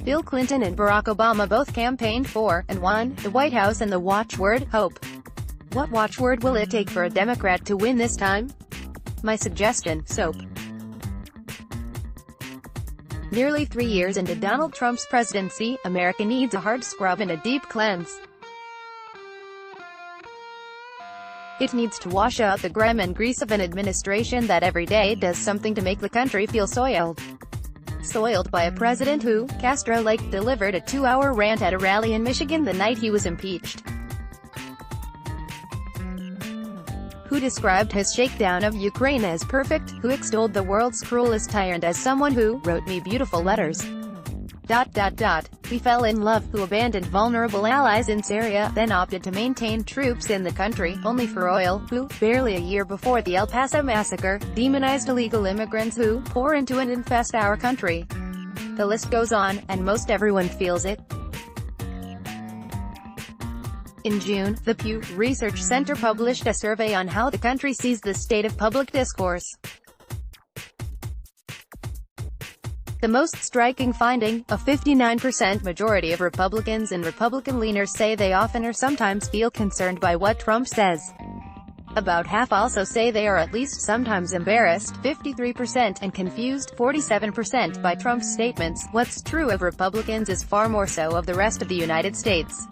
Bill Clinton and Barack Obama both campaigned for, and won, the White House and the watchword, hope. What watchword will it take for a Democrat to win this time? My suggestion, soap. Nearly 3 years into Donald Trump's presidency, America needs a hard scrub and a deep cleanse. It needs to wash out the grime and grease of an administration that every day does something to make the country feel soiled. Soiled by a president who, Castro-like, delivered a 2-hour rant at a rally in Michigan the night he was impeached. Who described his shakedown of Ukraine as perfect, who extolled the world's cruelest tyrant as someone who wrote me beautiful letters. ... We fell in love, who abandoned vulnerable allies in Syria, then opted to maintain troops in the country, only for oil, who, barely a year before the El Paso massacre, demonized illegal immigrants who pour into and infest our country. The list goes on, and most everyone feels it. In June, the Pew Research Center published a survey on how the country sees the state of public discourse. The most striking finding, a 59% majority of Republicans and Republican leaners say they often or sometimes feel concerned by what Trump says. About half also say they are at least sometimes embarrassed, 53%, and confused, 47%, by Trump's statements. What's true of Republicans is far more so of the rest of the United States.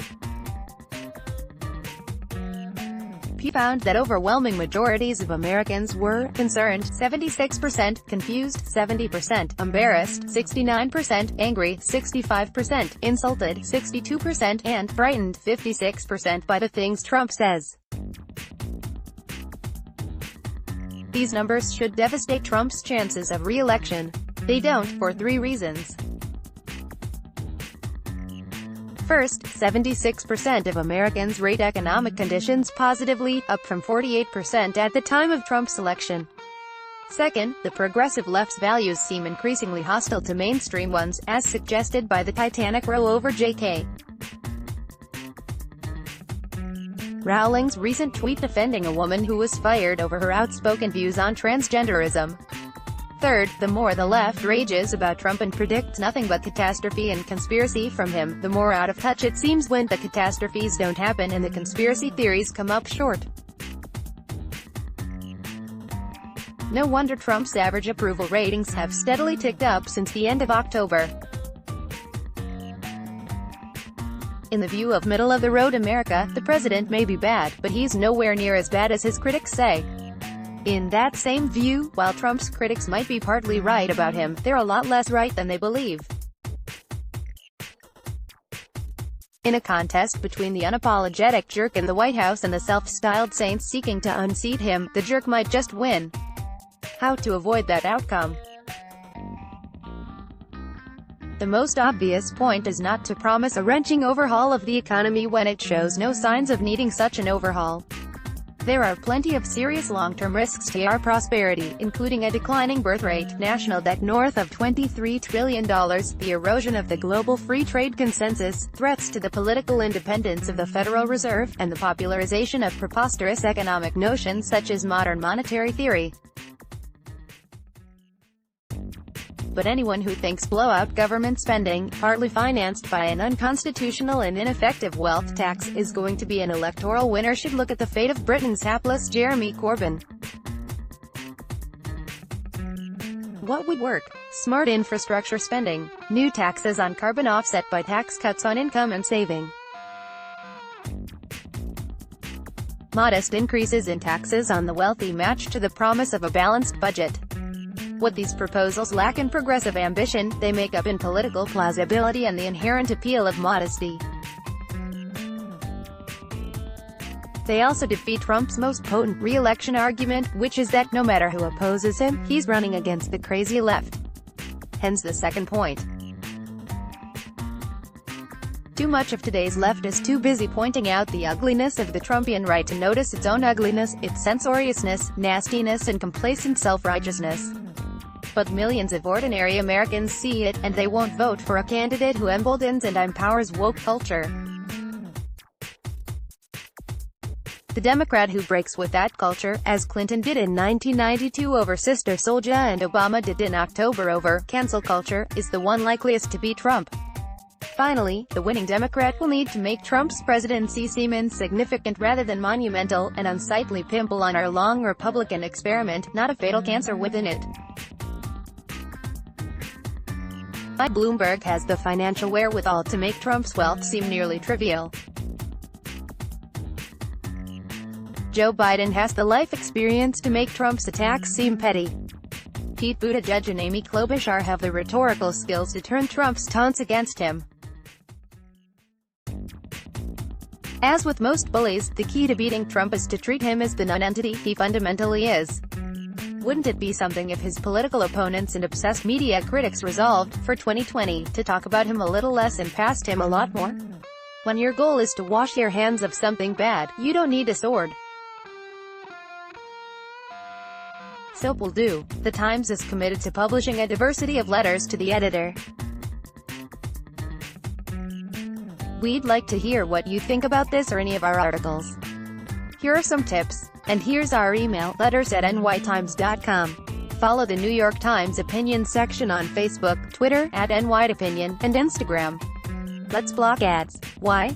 He found that overwhelming majorities of Americans were concerned, 76%, confused, 70%, embarrassed, 69%, angry, 65%, insulted, 62%, and frightened, 56%, by the things Trump says. These numbers should devastate Trump's chances of re-election. They don't, for 3 reasons. First, 76% of Americans rate economic conditions positively, up from 48% at the time of Trump's election. Second, the progressive left's values seem increasingly hostile to mainstream ones, as suggested by the Titanic rollover J.K. Rowling's recent tweet defending a woman who was fired over her outspoken views on transgenderism. Third, the more the left rages about Trump and predicts nothing but catastrophe and conspiracy from him, the more out of touch it seems when the catastrophes don't happen and the conspiracy theories come up short. No wonder Trump's average approval ratings have steadily ticked up since the end of October. In the view of middle-of-the-road America, the president may be bad, but he's nowhere near as bad as his critics say. In that same view, while Trump's critics might be partly right about him, they're a lot less right than they believe. In a contest between the unapologetic jerk in the White House and the self-styled saints seeking to unseat him, the jerk might just win. How to avoid that outcome? The most obvious point is not to promise a wrenching overhaul of the economy when it shows no signs of needing such an overhaul. There are plenty of serious long-term risks to our prosperity, including a declining birth rate, national debt north of $23 trillion, the erosion of the global free trade consensus, threats to the political independence of the Federal Reserve, and the popularization of preposterous economic notions such as modern monetary theory. But anyone who thinks blowout government spending, partly financed by an unconstitutional and ineffective wealth tax, is going to be an electoral winner should look at the fate of Britain's hapless Jeremy Corbyn. What would work? Smart infrastructure spending. New taxes on carbon offset by tax cuts on income and saving. Modest increases in taxes on the wealthy match to the promise of a balanced budget. What these proposals lack in progressive ambition, they make up in political plausibility and the inherent appeal of modesty. They also defeat Trump's most potent re-election argument, which is that no matter who opposes him, he's running against the crazy left. Hence the second point. Too much of today's left is too busy pointing out the ugliness of the Trumpian right to notice its own ugliness, its censoriousness, nastiness and complacent self-righteousness. But millions of ordinary Americans see it, and they won't vote for a candidate who emboldens and empowers woke culture. The Democrat who breaks with that culture, as Clinton did in 1992 over Sister Souljah and Obama did in October over cancel culture, is the one likeliest to beat Trump. Finally, the winning Democrat will need to make Trump's presidency seem insignificant rather than monumental, an unsightly pimple on our long Republican experiment, not a fatal cancer within it. Bloomberg has the financial wherewithal to make Trump's wealth seem nearly trivial. Joe Biden has the life experience to make Trump's attacks seem petty. Pete Buttigieg and Amy Klobuchar have the rhetorical skills to turn Trump's taunts against him. As with most bullies, the key to beating Trump is to treat him as the nonentity he fundamentally is. Wouldn't it be something if his political opponents and obsessed media critics resolved, for 2020, to talk about him a little less and past him a lot more? When your goal is to wash your hands of something bad, you don't need a sword. Soap will do. The Times is committed to publishing a diversity of letters to the editor. We'd like to hear what you think about this or any of our articles. Here are some tips. And here's our email, letters@nytimes.com. Follow the New York Times opinion section on Facebook, Twitter, @NYTopinion, and Instagram. Let's block ads. Why?